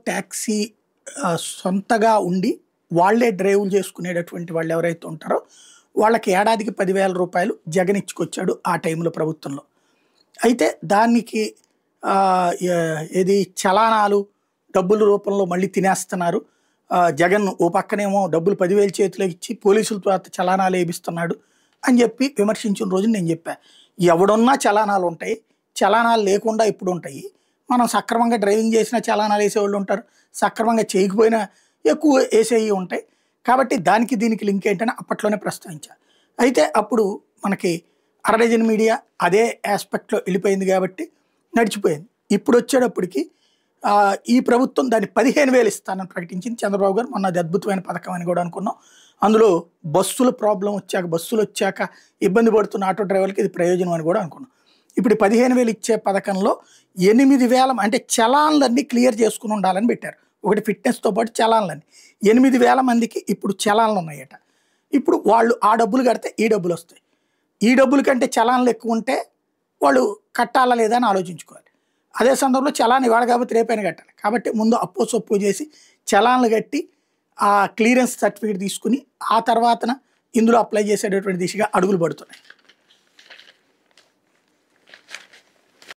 Taxi సొంతగా ఉండి వాళ్ళే డ్రైవ్‌లు చేసుకునేటటువంటి వాళ్ళెవరైతే ఉంటారో, వాళ్ళకి ఏడాదికి 10,000 రూపాయలు జగన్ ఇచ్చుకొచ్చాడు ఆ టైంలో ప్రభుత్వంలో. అయితే దానికి ఏది చలానాలు డబ్బుల రూపంలో మళ్ళీ తినేస్తున్నారు. జగన్ ఓ పక్కనేమో డబ్బులు 10,000 చేతిలోకి ఇచ్చి పోలీసుల చేత చలానాలు ఏపిస్తున్నాడు అని చెప్పి విమర్శించిన రోజు నేను చెప్పా. ఎవడున్నా చలానాలుంటాయి. చలానాలు లేకుండా ఎప్పుడుంటాయి. మనం సక్రమంగా డ్రైవింగ్ చేసినా చలానాలు ఏసేవాళ్ళు ఉంటారు. సక్రమంగా చేయకపోయినా ఎక్కువ ఏసేయి ఉంటాయి. కాబట్టి దానికి దీనికి లింక్ ఏంటని అప్పట్లోనే ప్రస్తావించా. అయితే అప్పుడు మనకి అరడజన్ మీడియా అదే యాస్పెక్ట్‌లో వెళ్ళిపోయింది కాబట్టి నడిచిపోయింది. ఇప్పుడొచ్చేటప్పటికి ఈ ప్రభుత్వం దాన్ని 15,000 ఇస్తానని ప్రకటించింది చంద్రబాబు గారు. మొన్న అది అద్భుతమైన పథకం అని కూడా అనుకున్నాం. అందులో బస్సుల ప్రాబ్లమ్ వచ్చాక, బస్సులొచ్చాక ఇబ్బంది పడుతున్న ఆటో డ్రైవర్లకి ఇది ప్రయోజనం అని కూడా అనుకున్నాం. ఇప్పుడు 15,000 ఇచ్చే పథకంలో 8,000 అంటే చలాన్లన్నీ క్లియర్ చేసుకొని ఉండాలని పెట్టారు. ఒకటి ఫిట్‌నెస్‌తో పాటు చలాన్లన్నీ. 8,000 మందికి ఇప్పుడు చలాన్లున్నాయట. ఇప్పుడు వాళ్ళు ఆ డబ్బులు కడితే ఈ డబ్బులొస్తాయి. ఈ డబ్బుల కంటే చలాన్లు ఎక్కువుంటే వాళ్ళు కట్టాలా లేదా అని ఆలోచించుకోవాలి. అదే సందర్భంలో చలాన్ ఇవాళ కాకపోతే రేపైనా కట్టాలి. కాబట్టి ముందు అప్పో సొప్పో చేసి చలాన్లు కట్టి ఆ క్లియరెన్స్ సర్టిఫికేట్ తీసుకుని ఆ తర్వాతన ఇందులో అప్లై చేసేటటువంటి దిశగా అడుగులు పడుతున్నాయి.